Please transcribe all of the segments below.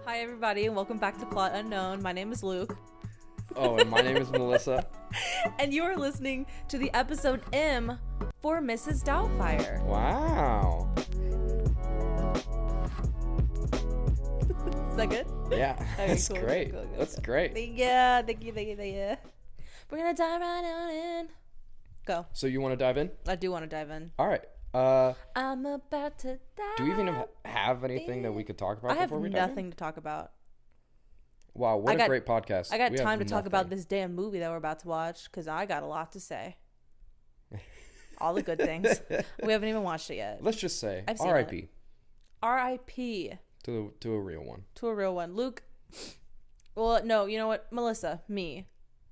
Hi, everybody, and welcome back to Plot Unknown. My name is Luke. Oh, and my name is Melissa. And you are listening to the episode M for Mrs. Doubtfire. Wow. Is that good? Yeah, Okay, that's cool, great. cool. That's great. Yeah, thank you. We're going to dive right on in. Go. So you want to dive in? I do want to dive in. All right. I'm about to dive. Do we even have anything that we could talk about I have before we dive in? nothing to talk about. Wow, what a great podcast. I got We time have to talk nothing. about this damn movie that we're about to watch because I got a lot to say. All the good things. We haven't even watched it yet. Let's just say I've seen R.I.P. R.I.P. to a real one. To a real one. Luke, well, no, you know what? Melissa, me.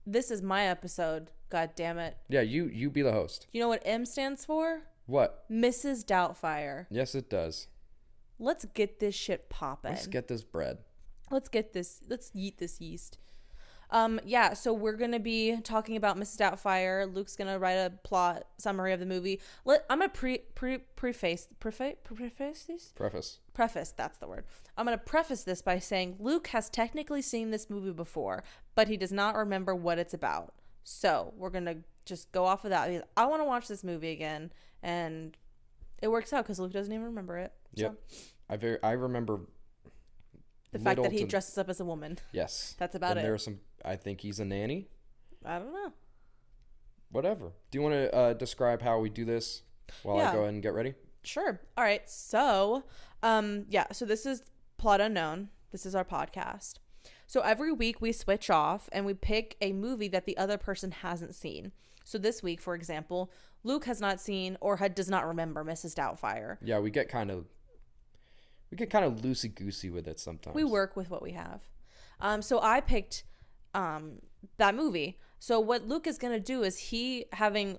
This is my episode. God damn it. Yeah, you be the host. You know what M stands for? What? Mrs. Doubtfire. Yes, it does. Let's get this shit popping. Let's get this bread. Let's yeet this yeast. Yeah, so we're going to be talking about Mrs. Doubtfire. Luke's going to write a plot summary of the movie. I'm going to preface, that's the word. I'm going to preface this by saying Luke has technically seen this movie before, but he does not remember what it's about. So we're going to just go off of that. Because I want to watch this movie again, and it works out because Luke doesn't even remember it. So. Yep. I remember the fact that he dresses up as a woman. Yes. That's about it. There are some. I think he's a nanny. I don't know. Whatever. Do you want to describe how we do this while I go ahead and get ready? Sure. All right. So, so this is Plot Unknown. This is our podcast. So every week we switch off and we pick a movie that the other person hasn't seen. So this week, for example, Luke has not seen or does not remember Mrs. Doubtfire. Yeah, we get kind of loosey-goosey with it sometimes. We work with what we have. So I picked that movie. So what Luke is going to do is he, having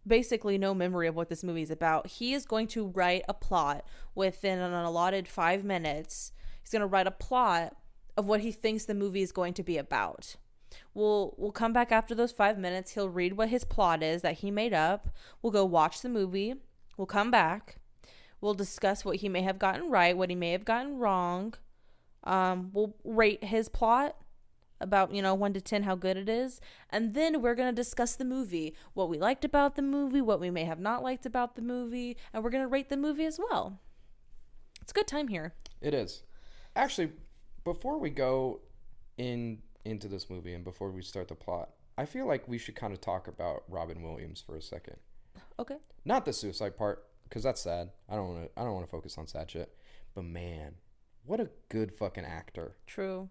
basically no memory of what this movie is about, he is going to write a plot within an allotted 5 minutes. He's going to write a plot of what he thinks the movie is going to be about. We'll come back after those 5 minutes. He'll read what his plot is that he made up. We'll go watch the movie. We'll come back. We'll discuss what he may have gotten right, what he may have gotten wrong. We'll rate his plot about, 1 to 10, how good it is. And then we're going to discuss the movie, what we liked about the movie, what we may have not liked about the movie. And we're going to rate the movie as well. It's a good time here. It is. Actually, before we go into this movie and before we start the plot, I feel like we should kind of talk about Robin Williams for a second. Okay. Not the suicide part, because that's sad. I don't want to focus on sad shit. But man, what a good fucking actor. True.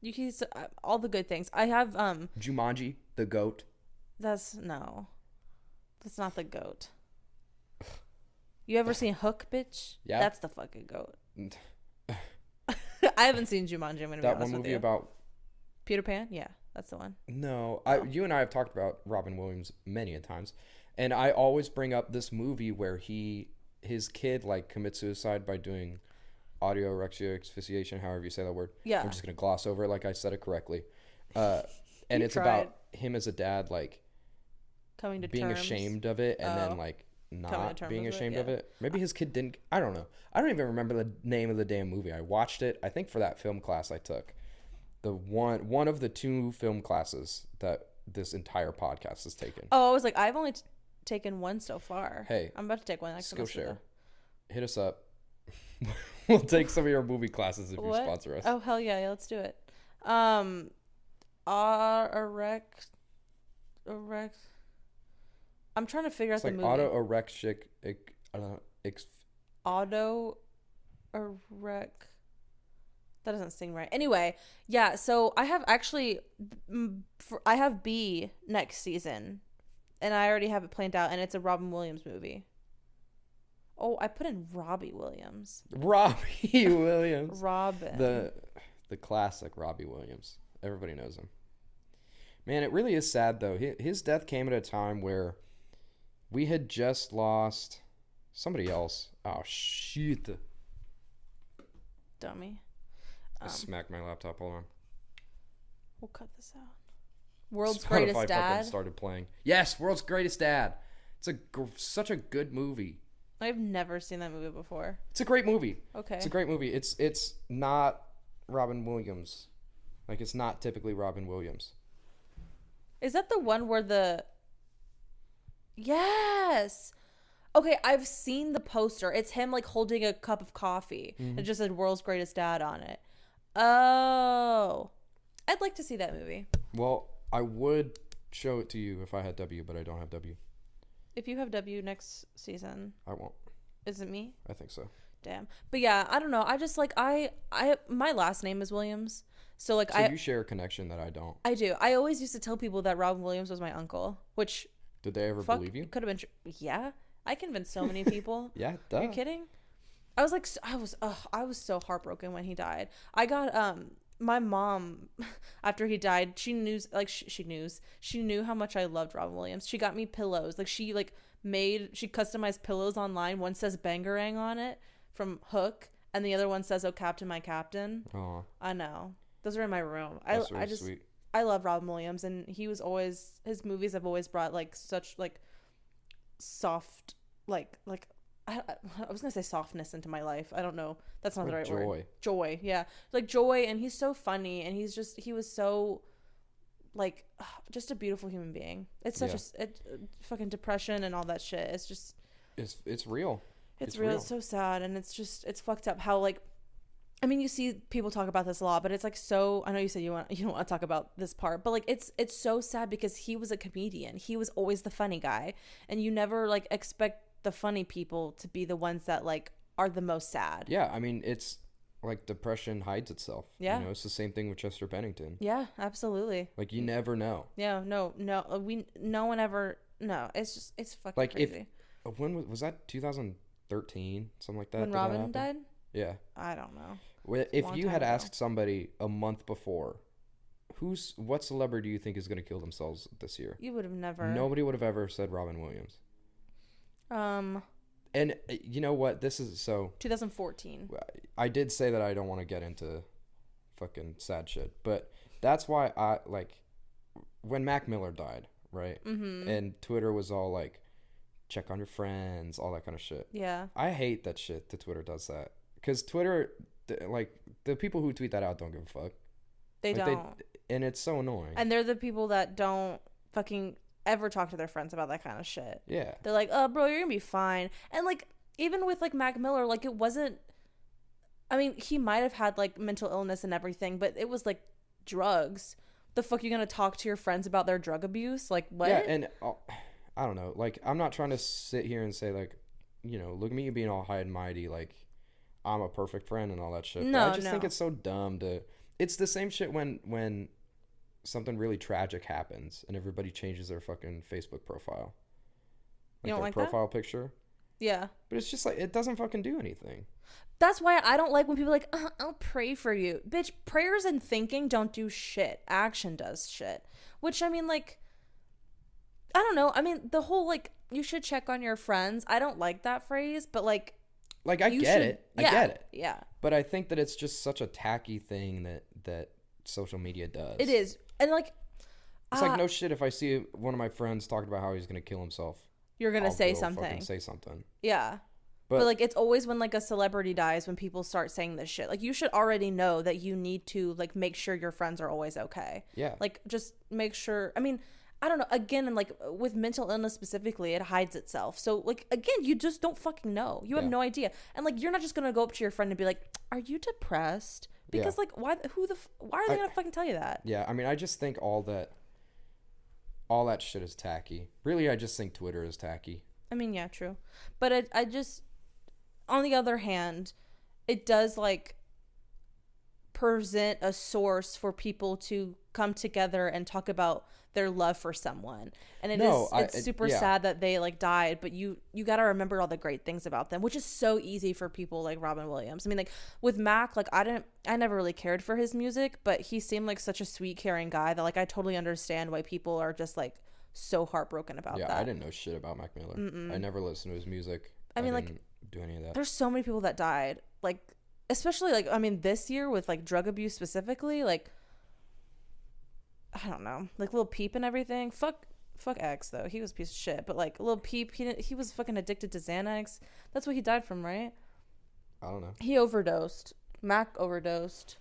He's all the good things. I have Jumanji, the goat. That's not the goat. You ever seen Hook, bitch? Yeah. That's the fucking goat. I haven't seen Jumanji. I'm gonna be honest with you. That one movie about Peter Pan? Yeah, that's the one. No, you and I have talked about Robin Williams many a times, and I always bring up this movie where his kid commits suicide by doing autoerotic asphyxiation, however you say that word. Yeah. I'm just gonna gloss over it like I said it correctly. And it's tried. about him as a dad coming to being terms. ashamed of it and then not being ashamed of it. Maybe his kid didn't. I don't know. I don't even remember the name of the damn movie. I watched it, I think, for that film class I took. The one of the 2 film classes that this entire podcast has taken. Oh, I was like, I've only taken one so far. Hey, I'm about to take one next Skillshare. Hit us up. We'll take some of your movie classes if you What? sponsor us. Oh, hell yeah, let's do it. Erect. I'm trying to figure out the movie. Auto erect. That doesn't sing right. Anyway, yeah. So I have B next season, and I already have it planned out, and it's a Robin Williams movie. Oh, I put in Robbie Williams. Robbie Williams. Robin. The classic Robbie Williams. Everybody knows him. Man, it really is sad though. His death came at a time where we had just lost somebody else. Oh shit. Dummy. I smacked my laptop. Hold on. We'll cut this out. World's Spotify Greatest Dad. Fucking started playing. Yes, World's Greatest Dad. It's such a good movie. I've never seen that movie before. It's a great movie. Okay. It's a great movie. It's not Robin Williams. Like, it's not typically Robin Williams. Is that the one where the... Yes! Okay, I've seen the poster. It's him, like, holding a cup of coffee. Mm-hmm. It just said World's Greatest Dad on it. Oh. I'd like to see that movie. Well, I would show it to you if I had W, but I don't have W. If you have W next season... I won't. Is it me? I think so. Damn. But yeah, I don't know. I just, like, I my last name is Williams. So, like, you share a connection that I don't. I do. I always used to tell people that Robin Williams was my uncle, which... Did they ever believe you? Could have been... Yeah. I convinced so many people. Yeah, duh. Are you kidding? I was like... I was so heartbroken when he died. I got... My mom, after he died, she knew how much I loved Robin Williams. She got me pillows. Like, she customized pillows online. One says Bangarang on it from Hook, and the other one says, "Oh, Captain, my Captain." Oh, I know. Those are in my room. That's really sweet. I love Robin Williams, and he was always, his movies have always brought, like, such, like, soft, like I was gonna say softness into my life. I don't know. That's not the right word. Joy. Yeah. Like joy. And he's so funny. And he was so, like, just a beautiful human being. It's such fucking depression and all that shit. It's just. It's real. It's real. It's so sad. And it's fucked up how, like, I mean, you see people talk about this a lot, but it's like so, I know you said you don't want to talk about this part, but like it's so sad because he was a comedian. He was always the funny guy. And you never like expect the funny people to be the ones that like are the most sad. Yeah, I mean, it's like depression hides itself. Yeah, you know, it's the same thing with Chester Bennington. Yeah, absolutely. Like you never know. Yeah, no one ever. No, it's fucking like crazy. When was that? 2013, something like that. When Robin died. Yeah, I don't know. If you had asked somebody a month before, what celebrity do you think is going to kill themselves this year? You would have never. Nobody would have ever said Robin Williams. And you know what? This is so 2014. I did say that I don't want to get into fucking sad shit, but that's why I like when Mac Miller died, right? Mm-hmm. And Twitter was all like, check on your friends, all that kind of shit. Yeah. I hate that shit that Twitter does that. Because Twitter, like, the people who tweet that out don't give a fuck. They like, don't. And it's so annoying. And they're the people that don't fucking ever talk to their friends about that kind of shit. Yeah. They're like, oh, bro, you're gonna be fine. And, like, even with, like, Mac Miller, like, it wasn't... I mean, he might have had, like, mental illness and everything, but it was, like, drugs. The fuck you gonna talk to your friends about their drug abuse? Like, what? Yeah, and... I don't know. Like, I'm not trying to sit here and say, like, you know, look at me being all high and mighty, like, I'm a perfect friend and all that shit. No, but I just think it's so dumb to... It's the same shit when something really tragic happens and everybody changes their fucking Facebook profile. Like, you don't their like profile that? picture. Yeah. But it's just like, it doesn't fucking do anything. That's why I don't like when people are like, I'll pray for you. Bitch, prayers and thinking don't do shit. Action does shit. Which, I mean, like... I don't know. I mean, the whole, like, you should check on your friends. I don't like that phrase, but, like... Like, I get it. I get it. Yeah. But I think that it's just such a tacky thing that social media does. It is. And, like... It's like, no shit, if I see one of my friends talking about how he's going to kill himself... You're going to say something. Say something. Yeah. But, like, it's always when, like, a celebrity dies when people start saying this shit. Like, you should already know that you need to, like, make sure your friends are always okay. Yeah. Like, just make sure... I mean... I don't know. Again, and like with mental illness specifically, it hides itself. So like again, you just don't fucking know. You have no idea. And like you're not just gonna go up to your friend and be like, "Are you depressed?" Because like why are they gonna fucking tell you that? Yeah, I mean, I just think all that shit is tacky. Really, I just think Twitter is tacky. I mean, yeah, true. But I just, on the other hand, it does like present a source for people to come together and talk about their love for someone. And it's super sad that they like died, but you got to remember all the great things about them, which is so easy for people like Robin Williams. I mean, like with Mac, like I never really cared for his music, but he seemed like such a sweet, caring guy that like I totally understand why people are just like so heartbroken about that. Yeah, I didn't know shit about Mac Miller. Mm-mm. I never listened to his music. I mean, didn't like do any of that. There's so many people that died, like especially like I mean this year with like drug abuse specifically, like I don't know, like Lil Peep and everything. Fuck X though. He was a piece of shit. But like Lil Peep, he was fucking addicted to Xanax. That's what he died from, right? I don't know. He overdosed. Mac overdosed.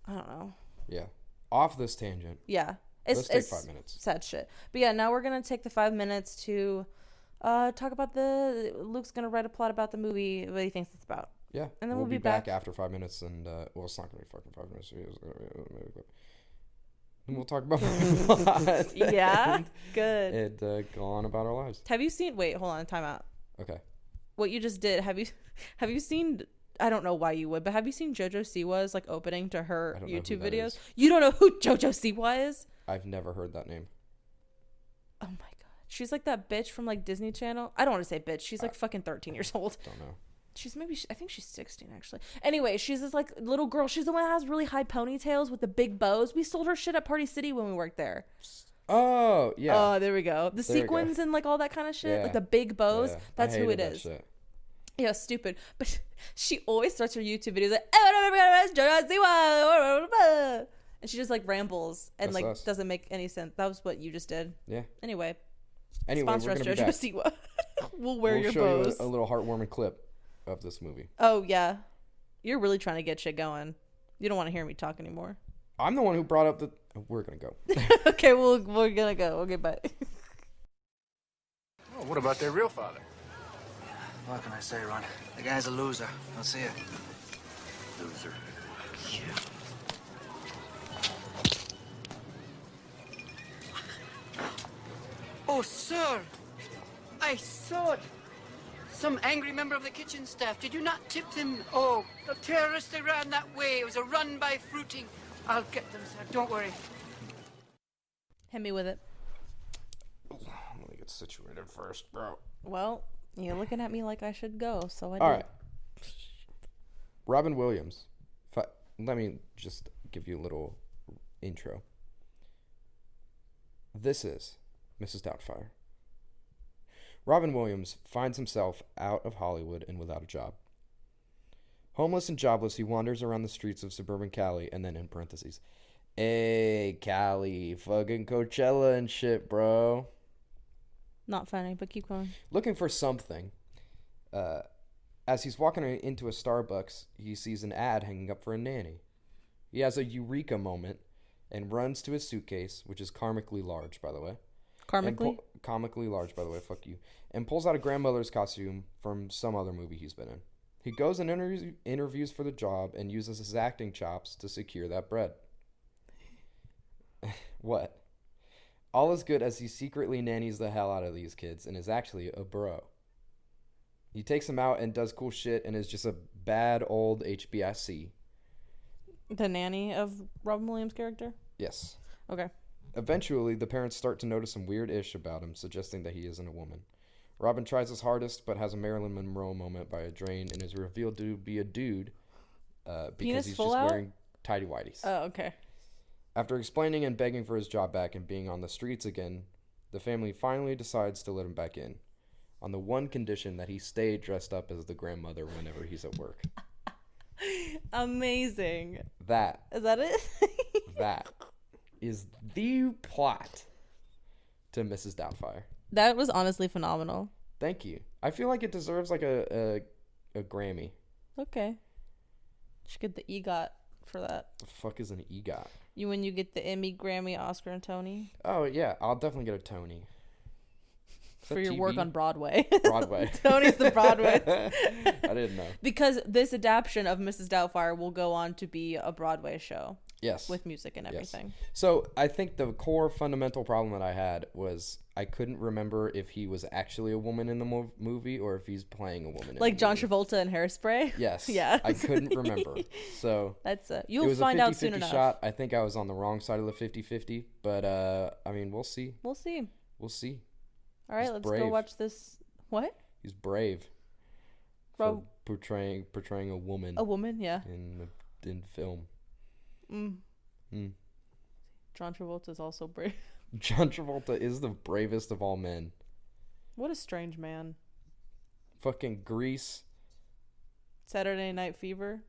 I don't know. Yeah. Off this tangent. Yeah. Let's take 5 minutes. Sad shit. But yeah, now we're going to take the 5 minutes to talk about Luke's going to write a plot about the movie, what he thinks it's about. Yeah. And then we'll be back after 5 minutes. And, well, it's not going to be fucking 5 minutes. And we'll talk about the plot. Yeah? Good. And go on about our lives. Have you seen... Wait, hold on. Time out. Okay. What you just did, have you seen... I don't know why you would, but have you seen JoJo Siwa's like opening to her YouTube videos? You don't know who JoJo Siwa is? I've never heard that name. Oh my god. She's like that bitch from like Disney Channel. I don't want to say bitch. She's like fucking 13 years old. Don't know. She's I think she's 16 actually. Anyway, she's this like little girl. She's the one that has really high ponytails with the big bows. We sold her shit at Party City when we worked there. Oh, yeah. Oh, there we go. The sequins and like all that kind of shit. Yeah. Like the big bows. Yeah. That's who it is. Shit. Yeah, stupid. But she always starts her YouTube videos like, and she just like rambles and like doesn't make any sense. That was what you just did. Yeah. Anyway, sponsor us, JoJo Siwa. We'll show bows. You a little heartwarming clip of this movie. Oh yeah, you're really trying to get shit going. You don't want to hear me talk anymore. I'm the one who brought up the. We're gonna go. Okay, we're gonna go. Okay, bye. Oh, what about their real father? What can I say, Ron? The guy's a loser. I'll see you. Loser. Yeah. Oh, sir. I saw it. Some angry member of the kitchen staff. Did you not tip them? Oh, the terrorists, they ran that way. It was a run by fruiting. I'll get them, sir. Don't worry. Hit me with it. Let me get situated first, bro. Well, you're looking at me like I should go, so I did. All right. Robin Williams. Let me just give you a little intro. This is Mrs. Doubtfire. Robin Williams finds himself out of Hollywood and without a job. Homeless and jobless, he wanders around the streets of suburban Cali, and then in parentheses, hey, Cali, fucking Coachella and shit, bro. Not funny, but keep going. Looking for something. As he's walking into a Starbucks, he sees an ad hanging up for a nanny. He has a eureka moment and runs to his suitcase, which is comically large, by the way. Comically large, by the way, fuck you. And pulls out a grandmother's costume from some other movie he's been in. He goes and interviews for the job and uses his acting chops to secure that bread. What? All is good as he secretly nannies the hell out of these kids and is actually a bro. He takes them out and does cool shit and is just a bad old HBIC. The nanny of Robin Williams' character? Yes. Okay. Eventually, the parents start to notice some weird ish about him, suggesting that he isn't a woman. Robin tries his hardest, but has a Marilyn Monroe moment by a drain and is revealed to be a dude because he's just wearing tidy whities. Oh, okay. After explaining and begging for his job back and being on the streets again, the family finally decides to let him back in, on the one condition that he stay dressed up as the grandmother whenever he's at work. Amazing. Is that it? That is the plot to Mrs. Doubtfire. That was honestly phenomenal. Thank you. I feel like it deserves like a Grammy. Okay. Should get the EGOT for that. The fuck is an EGOT? When you get the Emmy, Grammy, Oscar, and Tony? Oh, yeah. I'll definitely get a Tony. For your work on Broadway. Broadway. Tony's the Broadway. I didn't know. Because this adaptation of Mrs. Doubtfire will go on to be a Broadway show. Yes. With music and everything. Yes. So I think the core fundamental problem that I had was I couldn't remember if he was actually a woman in the movie or if he's playing a woman. Like John Travolta in Hairspray? Yes. Yeah. I couldn't remember. So that's you'll find out soon enough. Shot. I think I was on the wrong side of the 50-50, but I mean, we'll see. We'll see. We'll see. All right, let's go watch this. What? He's brave. For portraying a woman. A woman, yeah. In film. John Travolta is also brave. John Travolta is the bravest of all men. What a strange man. Fucking Grease. Saturday Night Fever.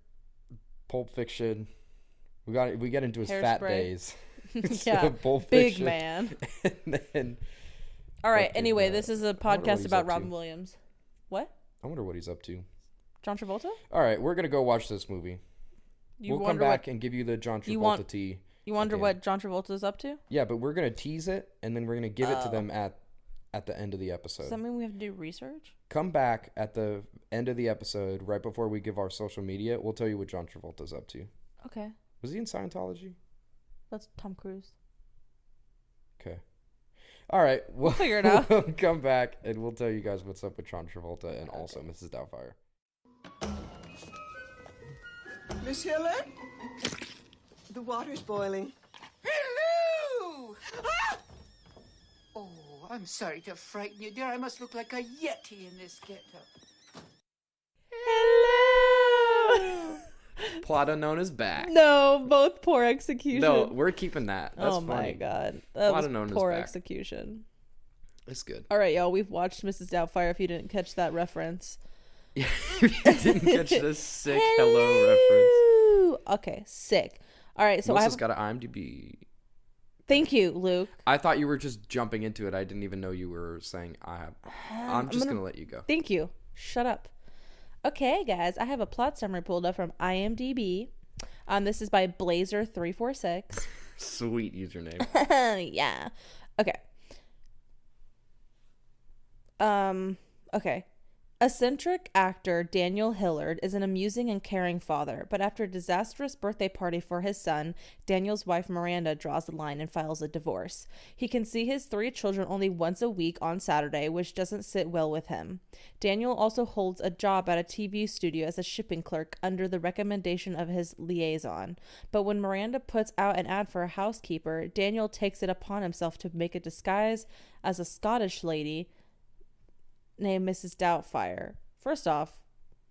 Pulp Fiction. We get into his fat days. Yeah. Pulp Big Fiction. man. And then. All right. Anyway, this is a podcast about Robin Williams. What? I wonder what he's up to. John Travolta? All right, we're gonna go watch this movie. We'll come back and give you the John Travolta tea. You wonder what John Travolta's up to? Yeah, but we're going to tease it, and then we're going to give it to them at the end of the episode. Does that mean we have to do research? Come back at the end of the episode, right before we give our social media. We'll tell you what John Travolta's up to. Okay. Was he in Scientology? That's Tom Cruise. Okay. All right. We'll figure it out. We'll come back, and we'll tell you guys what's up with John Travolta and also Mrs. Doubtfire. Miss Hillard? The water's boiling. Hello! Ah! Oh, I'm sorry to frighten you, dear. I must look like a yeti in this get-up. Hello! Plot unknown is back. No, both poor execution. No, we're keeping that. That's funny. My God. That Plot was unknown poor is back. execution. It's good. All right, y'all. We've watched Mrs. Doubtfire if you didn't catch that reference. Yeah, if you didn't catch this sick hello reference. Okay, sick. All right, so Melissa's got an IMDb. Thank you, Luke. I thought you were just jumping into it. I didn't even know you were saying I have. I'm just going to let you go. Thank you. Shut up. Okay, guys, I have a plot summary pulled up from IMDb. This is by Blazer346. Sweet username. Yeah. Okay. Okay. Eccentric actor Daniel Hillard is an amusing and caring father, but after a disastrous birthday party for his son, Daniel's wife Miranda draws the line and files a divorce. He can see his 3 children only once a week on Saturday, which doesn't sit well with him. Daniel also holds a job at a TV studio as a shipping clerk under the recommendation of his liaison. But when Miranda puts out an ad for a housekeeper, Daniel takes it upon himself to make a disguise as a Scottish lady named Mrs. Doubtfire. First off,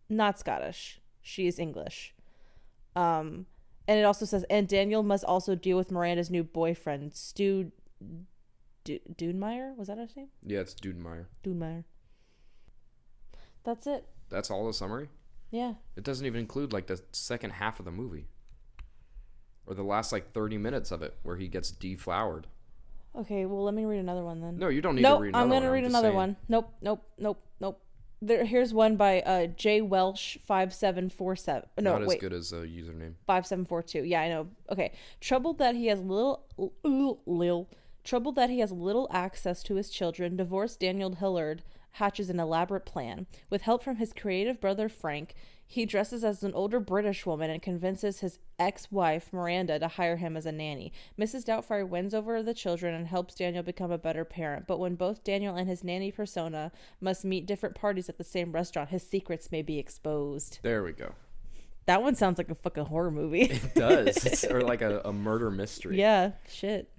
not Scottish. She is English. And it also says, and Daniel must also deal with Miranda's new boyfriend, Stu Dunemeyer? Was that his name? Yeah, it's Dunemeyer. Dunemeyer. That's it. That's all the summary? Yeah. It doesn't even include like the second half of the movie. Or the last like 30 minutes of it where he gets deflowered. Okay, well, let me read another one then. No, you don't need to read another one. I'm going to read another one. Nope. Here's one by J Welsh 5747. No, Not wait. as good as a username. 5742. Yeah, I know. Okay. Troubled that he has little access to his children, divorced Daniel Hillard hatches an elaborate plan. With help from his creative brother Frank, he dresses as an older British woman and convinces his ex-wife Miranda to hire him as a nanny. Mrs. Doubtfire wins over the children and helps Daniel become a better parent. But when both Daniel and his nanny persona must meet different parties at the same restaurant, his secrets may be exposed. There we go. That one sounds like a fucking horror movie. It does. Or like a murder mystery. Yeah, shit.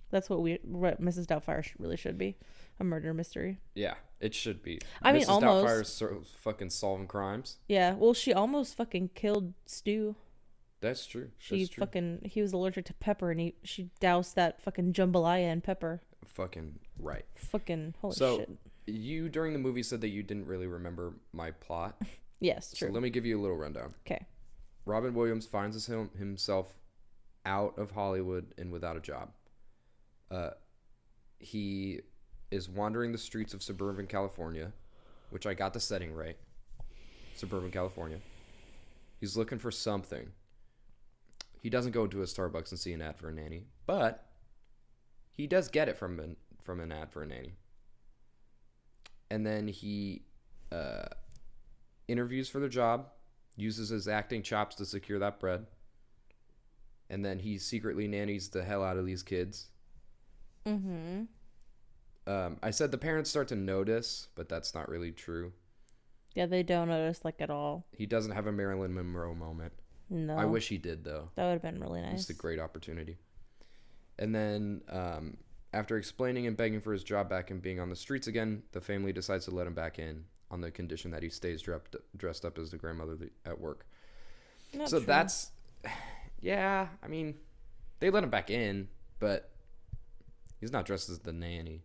That's what Mrs. Doubtfire really should be. A murder mystery. Yeah, it should be. I mean, Mrs. almost. Doubtfire's fucking solving crimes. Yeah, well, she almost fucking killed Stu. That's true. He was allergic to pepper, and she doused that fucking jambalaya in pepper. Fucking right. Fucking holy shit. So, you, during the movie, said that you didn't really remember my plot. Yes, true. So let me give you a little rundown. Okay. Robin Williams finds himself out of Hollywood and without a job. He is wandering the streets of suburban California, which I got the setting right. Suburban California. He's looking for something. He doesn't go to a Starbucks and see an ad for a nanny, but he does get it from an ad for a nanny. And then he interviews for the job, uses his acting chops to secure that bread, and then he secretly nannies the hell out of these kids. Mm-hmm. I said the parents start to notice, but that's not really true. Yeah, they don't notice, like, at all. He doesn't have a Marilyn Monroe moment. No. I wish he did, though. That would have been really nice. It's a great opportunity. And then, after explaining and begging for his job back and being on the streets again, the family decides to let him back in on the condition that he stays dressed up as the grandmother at work. Not so true. That's... Yeah, I mean, they let him back in, but he's not dressed as the nanny.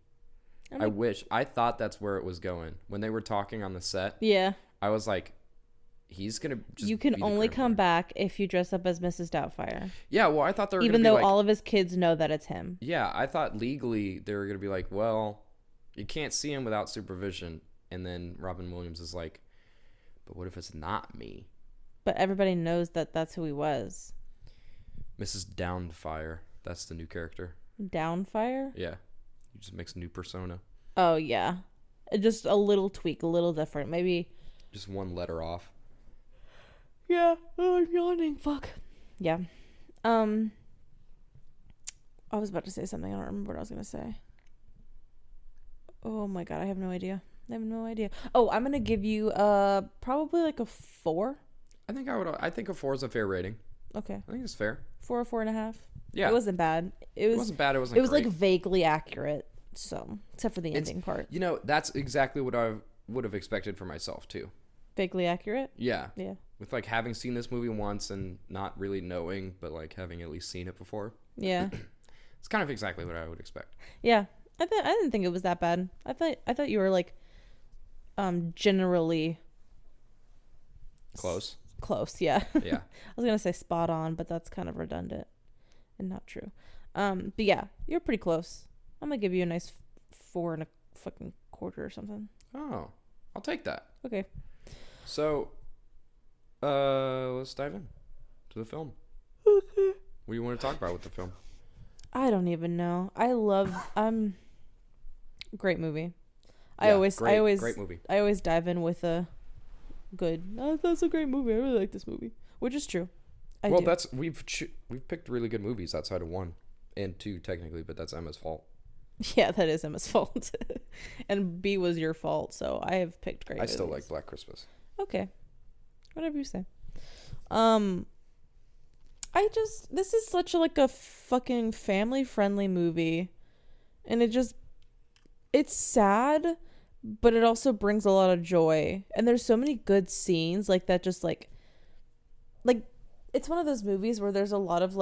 I wish. I thought that's where it was going. When they were talking on the set, yeah, I was like, he's going to just You can be the only grandmother. come back if you dress up as Mrs. Doubtfire. Yeah, well, I thought they were Even gonna though be like, all of his kids know that it's him. Yeah, I thought legally they were going to be like, well, you can't see him without supervision. And then Robin Williams is like, but what if it's not me? But everybody knows that that's who he was. Mrs. Doubtfire. That's the new character. Doubtfire? Yeah. He just makes a new persona. Oh, yeah. Just a little tweak, a little different. Maybe. Just one letter off. Yeah. Oh, I'm yawning. Fuck. Yeah. I was about to say something. I don't remember what I was going to say. Oh my god, I have no idea. Oh, I'm going to give you probably like a 4. I think a 4 is a fair rating. Okay. I think it's fair. 4 or 4.5. Yeah. It wasn't bad. It wasn't bad. It wasn't like great. vaguely accurate. So, except for the ending part. You know, that's exactly what I would have expected for myself too. Vaguely accurate? Yeah. Yeah. With like having seen this movie once and not really knowing, but like having at least seen it before. Yeah. It's kind of exactly what I would expect. Yeah. I didn't think it was that bad. I thought you were like generally Close. Close, yeah. Yeah. I was gonna say spot on, but that's kind of redundant and not true. But yeah, you're pretty close. I'm gonna give you a nice 4 and a fucking quarter or something. Oh, I'll take that. Okay. So, let's dive in to the film. Okay. What do you want to talk about with the film? I don't even know. Great movie. Yeah, I always great movie. I always dive in with a good. Oh, that's a great movie. I really like this movie, which is true. We've picked really good movies outside of 1 and 2 technically, but that's Emma's fault. Yeah, that is Emma's fault, and B was your fault. So I have picked great. I still movies. like Black Christmas. Okay, whatever you say. This is such a fucking family friendly movie, and it's sad, but it also brings a lot of joy, and there's so many good scenes like that. Just like it's one of those movies where there's a lot of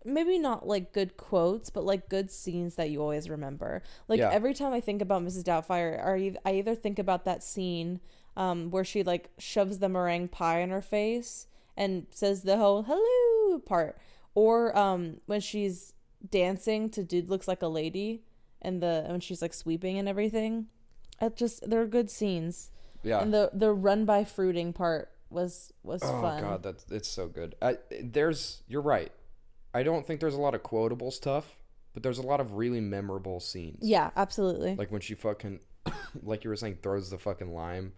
maybe not good quotes, but good scenes that you always remember. Every time I think about Mrs. Doubtfire, I either think about that scene where she shoves the meringue pie in her face and says the whole hello part, or when she's dancing to Dude Looks Like a Lady, and when she's sweeping and everything. They're good scenes. Yeah. And the run by fruiting part was fun. Oh god, it's so good. You're right. I don't think there's a lot of quotable stuff, but there's a lot of really memorable scenes. Yeah, absolutely. Like when she fucking, like you were saying, throws the fucking lime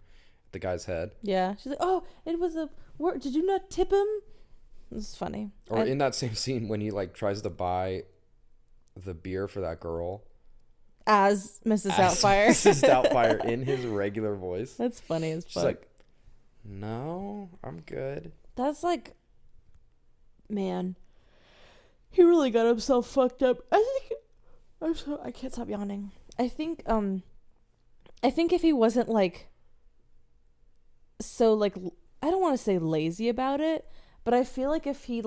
at the guy's head. Yeah. She's like, oh, it was did you not tip him? This is funny. Or in that same scene when he tries to buy the beer for that girl. As Mrs. Doubtfire. Mrs. Doubtfire in his regular voice. That's funny as fuck. She's like, no, I'm good. That's man. He really got himself fucked up. I can't stop yawning. I think if he wasn't so I don't want to say lazy about it, but I feel like if he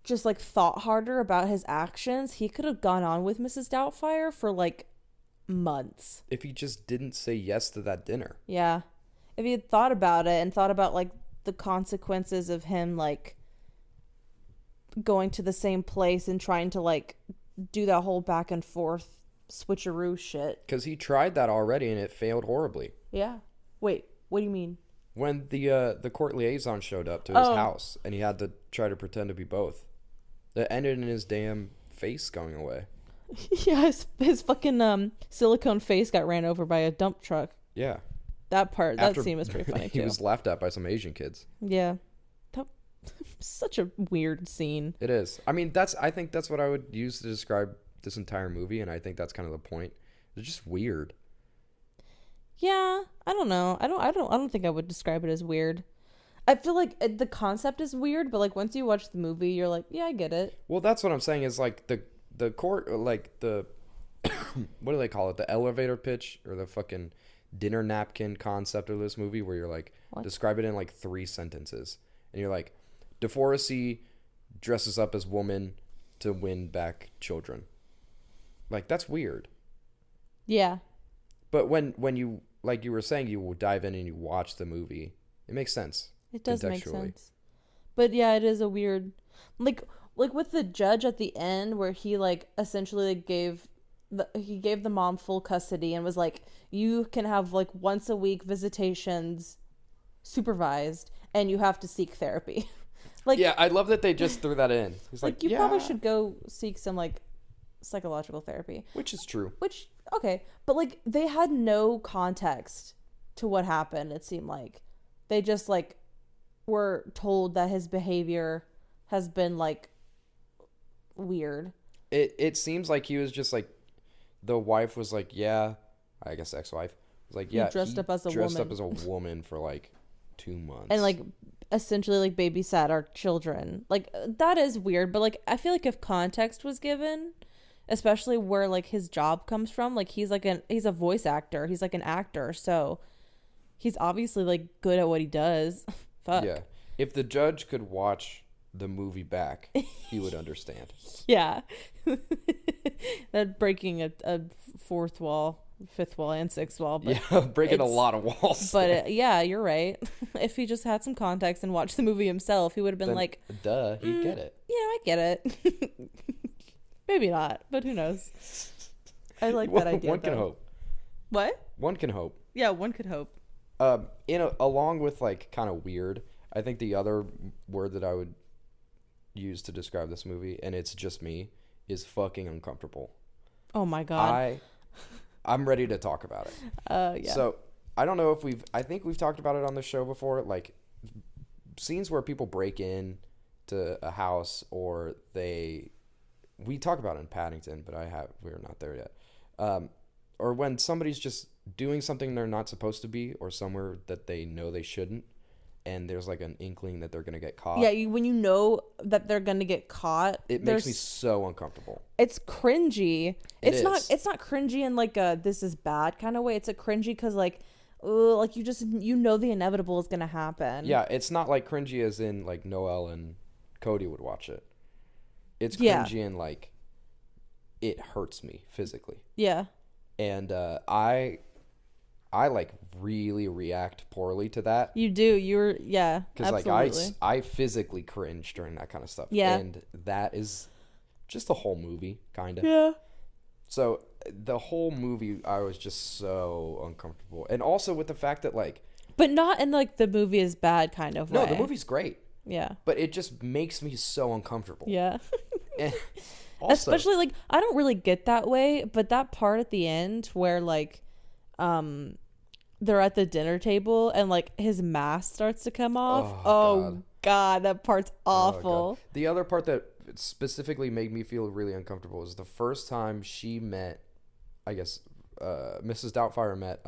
just thought harder about his actions, he could have gone on with Mrs. Doubtfire for months. If he just didn't say yes to that dinner. Yeah. If he had thought about it and thought about the consequences of him going to the same place and trying to do that whole back and forth switcheroo shit. Because he tried that already and it failed horribly. Yeah. Wait, what do you mean? When the court liaison showed up to his house and he had to try to pretend to be both. It ended in his damn face going away. Yeah, his fucking silicone face got ran over by a dump truck. Yeah. That scene was pretty funny too. He was laughed at by some Asian kids. Yeah. Such a weird scene. It is. I mean, I think that's what I would use to describe this entire movie, and I think that's kind of the point. It's just weird. Yeah, I don't know. I don't think I would describe it as weird. I feel like the concept is weird, but once you watch the movie, you're like, yeah, I get it. Well, that's what I'm saying is the court, the what do they call it? The elevator pitch or the fucking dinner napkin concept of this movie, where you're what? Describe it in 3 sentences, and you're like, DeForest dresses up as woman to win back children. That's weird. Yeah. But when you, like you were saying, you will dive in and you watch the movie, it makes sense. It does make sense. But yeah, it is a weird, like with the judge at the end, where he essentially gave the mom full custody and was like, you can have once a week visitations supervised and you have to seek therapy. Like, yeah, I love that they just threw that in. He's like, you probably should go seek some like psychological therapy, which is true. Which, okay, but like they had no context to what happened. It seemed like they just like were told that his behavior has been like weird. It seems like he was just like, the wife was like, yeah, I guess ex-wife was like, yeah, he dressed up as a woman for like 2 months and like essentially like babysat our children. Like that is weird, but like I feel like if context was given, especially where like his job comes from, like he's a voice actor, he's like an actor, so he's obviously like good at what he does. Fuck. Yeah, if the judge could watch the movie back, he would understand. Yeah. That breaking a fourth wall, fifth wall, and sixth wall. But yeah, breaking a lot of walls. But yeah, you're right. If he just had some context and watched the movie himself, he would have been like, duh, he'd get it. Yeah, I get it. Maybe not, but who knows? I like that idea. One can hope. What? One can hope. Yeah, one could hope. Along with like kind of weird, I think the other word that I would use to describe this movie, and it's just me, is fucking uncomfortable. Oh my god. I'm ready to talk about it. Yeah. So I don't know if I think we've talked about it on the show before, like scenes where people break in to a house, or we talk about it in Paddington, but we're not there yet. Or when somebody's just doing something they're not supposed to be, or somewhere that they know they shouldn't, and there's like an inkling that they're gonna get caught. Yeah, when you know that they're gonna get caught, it makes me so uncomfortable. It's cringy. It's is. not cringy in like a this is bad kind of way. It's a cringy because like you know the inevitable is gonna happen. Yeah, it's not like cringy as in like Noelle and Cody would watch it. It's cringy in like it hurts me physically. Yeah. And I like really react poorly to that. You do. Yeah. Because like I physically cringe during that kind of stuff. Yeah. And that is just the whole movie, kind of. Yeah. So the whole movie, I was just so uncomfortable, and also with the fact that like. But not in like the movie is bad kind of way. No, the movie's great. Yeah. But it just makes me so uncomfortable. Yeah. And also, especially like I don't really get that way, but that part at the end where like they're at the dinner table and like his mask starts to come off. Oh god, that part's awful. The other part that specifically made me feel really uncomfortable was the first time she met, I guess, Mrs. Doubtfire met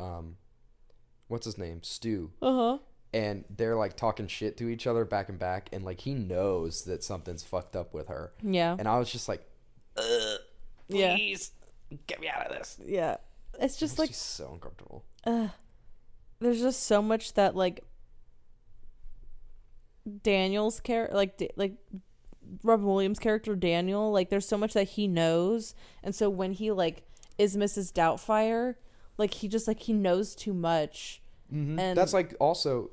what's his name? Stu. Uh-huh. And they're like talking shit to each other back and back, and like he knows that something's fucked up with her. Yeah. And I was just like, please get me out of this. Yeah. It's just like so uncomfortable. There's just so much that like Daniel's character, like Robin Williams' character Daniel, like there's so much that he knows, and so when he like is Mrs. Doubtfire, like he just like he knows too much. Mm-hmm. And that's like also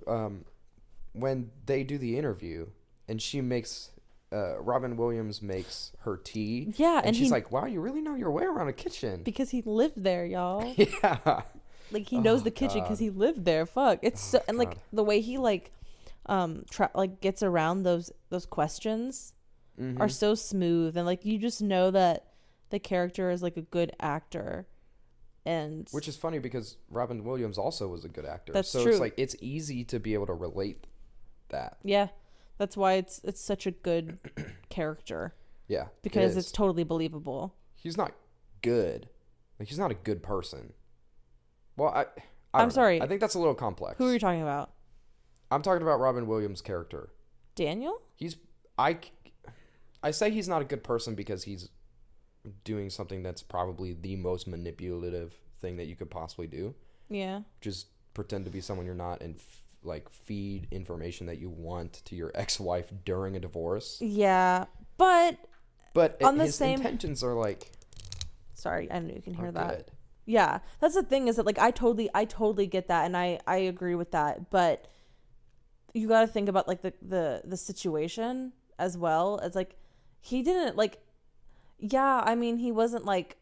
when they do the interview and she makes Robin Williams makes her tea. Yeah, and she's like, "Wow, you really know your way around a kitchen." Because he lived there, y'all. Yeah. Like he knows the kitchen because he lived there. Fuck, it's so and like the way he like gets around those questions are so smooth, and like you just know that the character is like a good actor. And which is funny because Robin Williams also was a good actor. That's so true. It's like it's easy to be able to relate that. Yeah. That's why it's such a good character. Yeah. Because it's totally believable. He's not good. Like he's not a good person. Well, I'm sorry. I think that's a little complex. Who are you talking about? I'm talking about Robin Williams' character. Daniel? I say he's not a good person because he's doing something that's probably the most manipulative thing that you could possibly do. Yeah. Just pretend to be someone you're not and like feed information that you want to your ex-wife during a divorce. Yeah, but on the his intentions are like. Sorry, I know you can hear that. Good. Yeah, that's the thing is that like I totally get that, and I agree with that, but you got to think about like the situation as well. It's like he didn't like. Yeah, I mean he wasn't like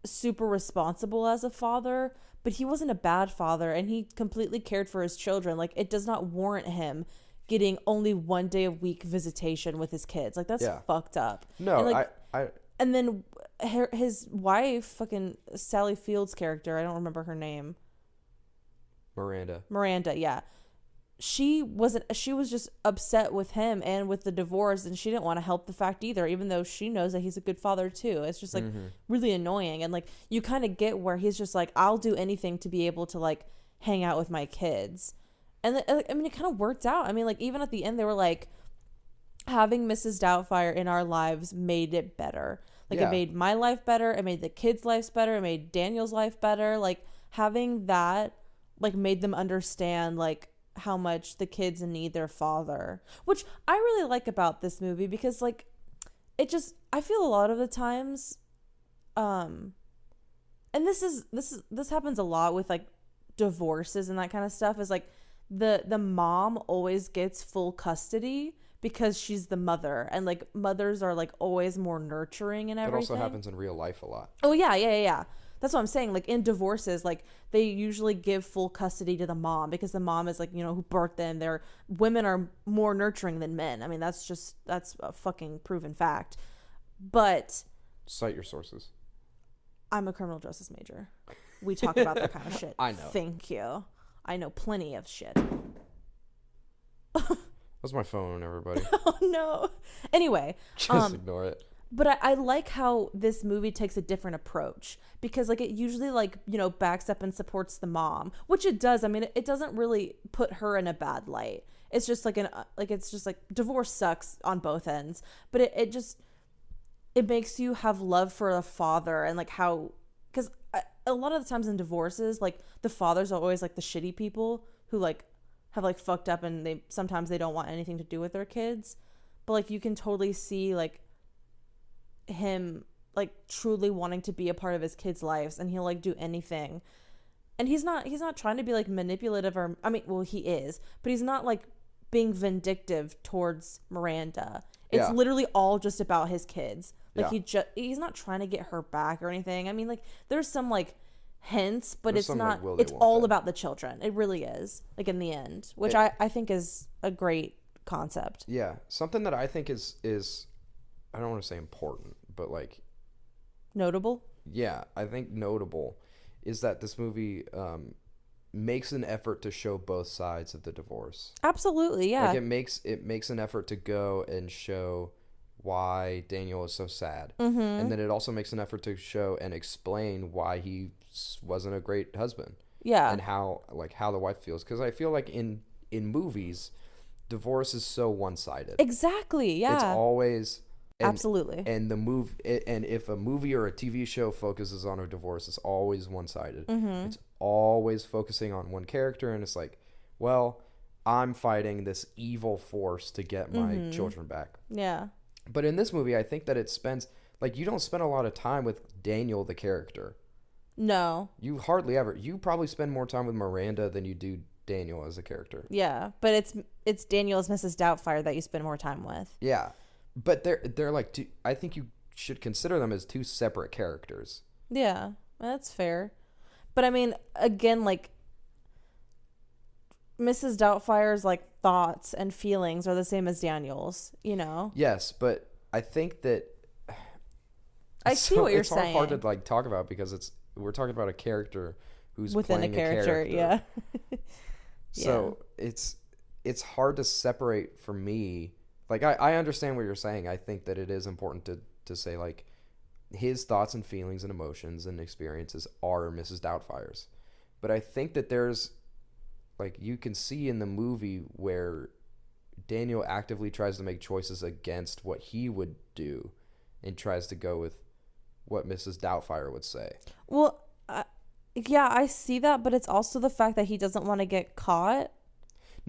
super responsible as a father, but he wasn't a bad father, and he completely cared for his children. Like, it does not warrant him getting only 1 day a week visitation with his kids. Like, that's fucked up. No, and, like, I and then his wife, fucking Sally Field's character, I don't remember her name. Miranda, yeah. She was just upset with him and with the divorce, and she didn't want to help the fact either, even though she knows that he's a good father too. It's just like really annoying. And like, you kind of get where he's just like, I'll do anything to be able to like hang out with my kids. And I mean, it kind of worked out. I mean, like, even at the end, they were like, having Mrs. Doubtfire in our lives made it better. Like, it made my life better. It made the kids' lives better. It made Daniel's life better. Like, having that, like, made them understand, like, how much the kids need their father, which I really like about this movie, because like, it just, I feel a lot of the times, and this happens a lot with like divorces and that kind of stuff, is like the mom always gets full custody because she's the mother, and like, mothers are like always more nurturing and everything. It also happens in real life a lot. Oh yeah. That's what I'm saying. Like, in divorces, like, they usually give full custody to the mom, because the mom is like, you know, who birthed them. Women are more nurturing than men. I mean, that's a fucking proven fact. But cite your sources. I'm a criminal justice major. We talk about that kind of shit. I know. Thank you. I know plenty of shit. That's my phone, everybody. Oh no. Anyway, just ignore it. But I like how this movie takes a different approach, because like, it usually like, you know, backs up and supports the mom, which it does. I mean, it doesn't really put her in a bad light. It's just like it's just like, divorce sucks on both ends, but it makes you have love for a father, and like how, because a lot of the times in divorces, like, the fathers are always like the shitty people who like have like fucked up, and sometimes they don't want anything to do with their kids. But like, you can totally see like him like truly wanting to be a part of his kids' lives, and he'll like do anything. And he's not trying to be like manipulative, or I mean, well, he is, but he's not like being vindictive towards Miranda. It's literally all just about his kids. Like, he's not trying to get her back or anything. I mean, like, there's some like hints, but it's not, like, it's all about the children. It really is, like, in the end, which I think is a great concept. Yeah. Something that I think is I don't want to say important, but like notable. Yeah, I think notable is that this movie makes an effort to show both sides of the divorce. Absolutely, yeah. Like, it makes an effort to go and show why Daniel is so sad, and then it also makes an effort to show and explain why he wasn't a great husband. Yeah, and how the wife feels, because I feel like in movies, divorce is so one-sided. Exactly. Yeah, it's always. Absolutely. And if a movie or a TV show focuses on a divorce, it's always one-sided. It's always focusing on one character, and it's like, well, I'm fighting this evil force to get my children back. Yeah. But in this movie, I think that it spends, like, you don't spend a lot of time with Daniel the character. No. You hardly ever. You probably spend more time with Miranda than you do Daniel as a character. Yeah, but it's Daniel as Mrs. Doubtfire that you spend more time with. Yeah. But they're like two, I think you should consider them as two separate characters. Yeah, that's fair. But I mean, again, like, Mrs. Doubtfire's like thoughts and feelings are the same as Daniel's, you know? Yes, but I think that I see what you're saying. It's hard to like talk about, because we're talking about a character who's within playing a character. Yeah. So it's hard to separate for me. Like, I understand what you're saying. I think that it is important to say, like, his thoughts and feelings and emotions and experiences are Mrs. Doubtfire's. But I think that there's, like, you can see in the movie where Daniel actively tries to make choices against what he would do and tries to go with what Mrs. Doubtfire would say. Well, yeah, I see that, but it's also the fact that he doesn't want to get caught.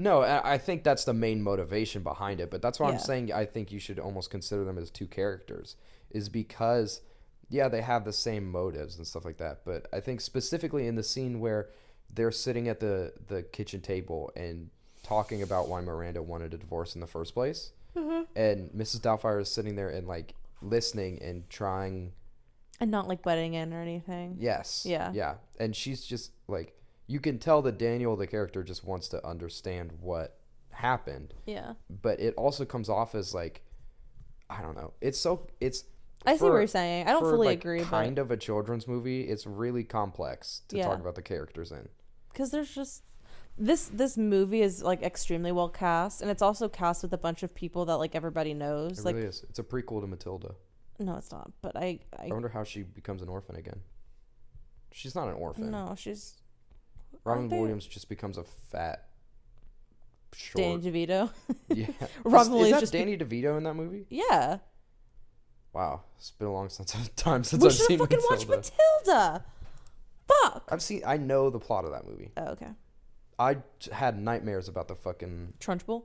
No, I think that's the main motivation behind it, but that's why I'm saying I think you should almost consider them as two characters, is because, yeah, they have the same motives and stuff like that, but I think specifically in the scene where they're sitting at the kitchen table and talking about why Miranda wanted a divorce in the first place, and Mrs. Doubtfire is sitting there and, like, listening and trying And not like butting in or anything. Yes. Yeah. Yeah. And she's just like, you can tell that Daniel, the character, just wants to understand what happened. Yeah. But it also comes off as like, I don't know. I see what you're saying. I don't fully agree. Kind of a children's movie. It's really complex to talk about the characters in. Because there's just this movie is like extremely well cast, and it's also cast with a bunch of people that like everybody knows. It like, really is. It's a prequel to Matilda. No, it's not. But I wonder how she becomes an orphan again. She's not an orphan. No, she's. Robin Williams just becomes a fat. Short. Danny DeVito. Yeah. Robin Williams is that just Danny DeVito in that movie? Yeah. Wow, it's been a long time since I've seen Matilda. We should fucking watch Matilda. Fuck. I know the plot of that movie. Oh, okay. I had nightmares about the fucking Trunchbull.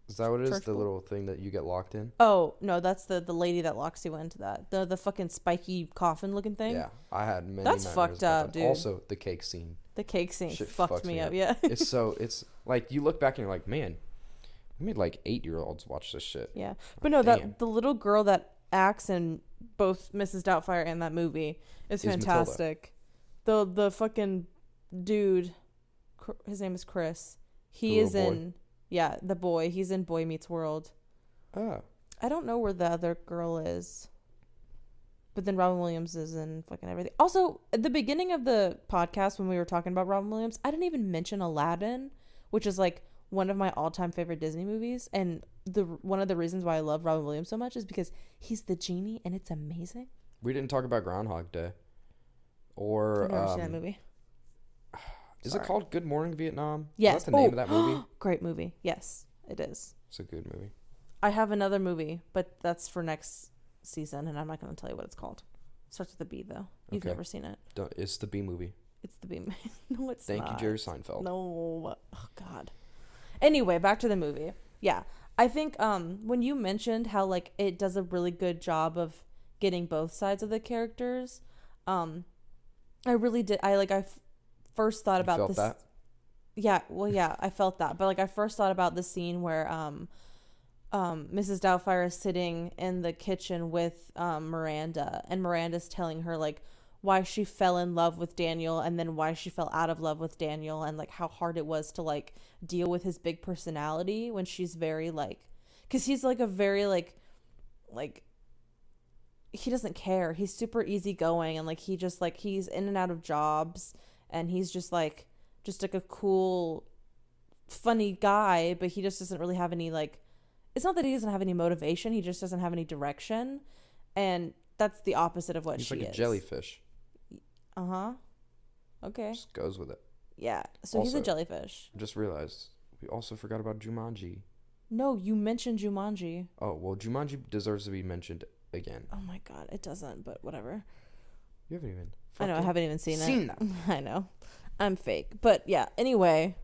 Is that what it is? The little thing that you get locked in? Oh no, that's the lady that locks you into that. The fucking spiky coffin looking thing. Yeah, I had many. That's nightmares fucked about up, that. dude. Also, the cake scene. The cake scene Shit fucked me up. Yeah. It's like you look back and you're like, man, we made like 8-year-olds watch this shit. Yeah, but no, the little girl that acts in both Mrs. Doubtfire and that movie is fantastic. The fucking dude, his name is Chris. He is in. Yeah, the boy. He's in Boy Meets World. Oh. I don't know where the other girl is. But then Robin Williams is in fucking everything. Also, at the beginning of the podcast when we were talking about Robin Williams, I didn't even mention Aladdin, which is like one of my all-time favorite Disney movies. And one of the reasons why I love Robin Williams so much is because he's the genie and it's amazing. We didn't talk about Groundhog Day. Or I've never seen that movie. Is it called Good Morning Vietnam? Yes. Is that the name of that movie? Great movie. Yes, it is. It's a good movie. I have another movie, but that's for next season, and I'm not going to tell you what it's called. Starts with a B, though. You've never seen it. It's the B movie. It's the B movie. No, it's not. Thank you, Jerry Seinfeld. No. Oh, God. Anyway, back to the movie. Yeah. I think when you mentioned how, like, it does a really good job of getting both sides of the characters, I really did. I first thought about felt this. That? Yeah, well, yeah, I felt that. But, like, I first thought about the scene where Mrs. Doubtfire is sitting in the kitchen with Miranda, and Miranda's telling her, like, why she fell in love with Daniel and then why she fell out of love with Daniel and, like, how hard it was to, like, deal with his big personality when she's very, like... Because he's, like, a very, like... He doesn't care. He's super easygoing and, like, he just, like, he's in and out of jobs and he's just, like a cool, funny guy, but he just doesn't really have any, like... It's not that he doesn't have any motivation. He just doesn't have any direction. And that's the opposite of what she is. He's like a jellyfish. Uh-huh. Okay. Just goes with it. Yeah. So he's a jellyfish. I just realized we also forgot about Jumanji. No, you mentioned Jumanji. Oh, well, Jumanji deserves to be mentioned again. Oh my God, it doesn't, but whatever. You haven't even... I know, I haven't even seen it. That. I know. I'm fake. But yeah, anyway,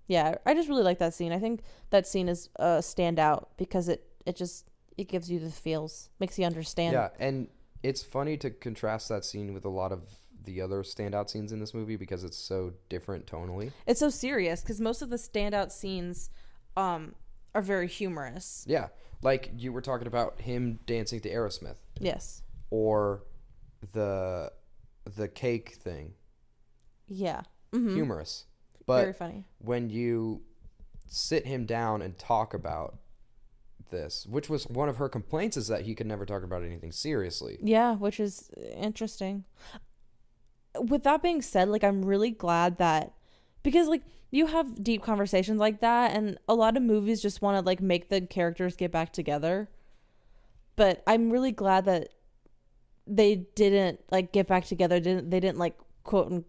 yeah, I just really like that scene. I think that scene is standout because it gives you the feels, makes you understand. Yeah, and it's funny to contrast that scene with a lot of the other standout scenes in this movie because it's so different tonally. It's so serious because most of the standout scenes are very humorous. Yeah, like you were talking about him dancing to Aerosmith. Yes. Or the cake thing. Yeah. Mm-hmm. Humorous. But very funny. When you sit him down and talk about this, which was one of her complaints, is that he could never talk about anything seriously. Yeah, which is interesting. With that being said, like, I'm really glad that, because, like, you have deep conversations like that, and a lot of movies just want to, like, make the characters get back together. But I'm really glad that they didn't, like, get back together. They didn't like, quote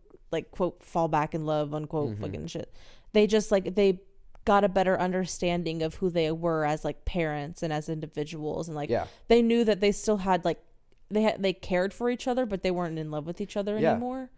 fall back in love, unquote, fucking shit. They just, like, they got a better understanding of who they were as, like, parents and as individuals, and, like, they knew that they still had, like, they cared for each other, but they weren't in love with each other anymore.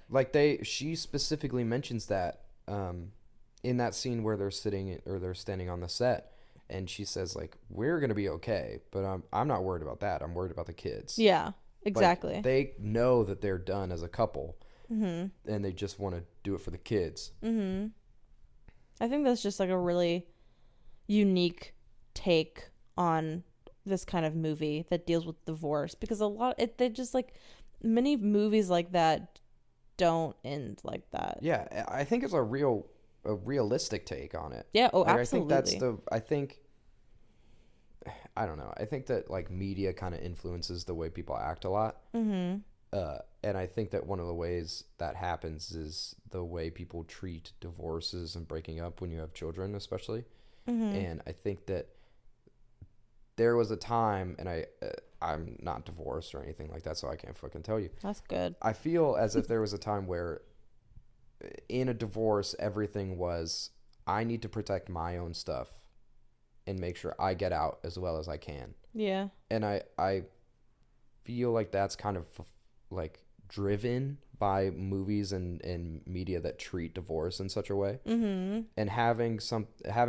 Like, she specifically mentions that in that scene where they're standing on the set, and she says, like, we're gonna be okay, but I'm not worried about that. I'm worried about the kids. Yeah, exactly. Like, they know that they're done as a couple, and they just want to do it for the kids. I think that's just, like, a really unique take on this kind of movie that deals with divorce, because they just like many movies like that don't end like that. Yeah, I think it's a realistic take on it. Yeah, like, absolutely. I don't know. I think that like media kind of influences the way people act a lot. Mm-hmm. And I think that one of the ways that happens is the way people treat divorces and breaking up when you have children, especially. Mm-hmm. And I think that there was a time, and I'm not divorced or anything like that, so I can't fucking tell you. That's good. I feel as if there was a time where in a divorce, everything was, I need to protect my own stuff and make sure I get out as well as I can. Yeah. And I feel like that's kind of like driven by movies and media that treat divorce in such a way. Mm-hmm. And having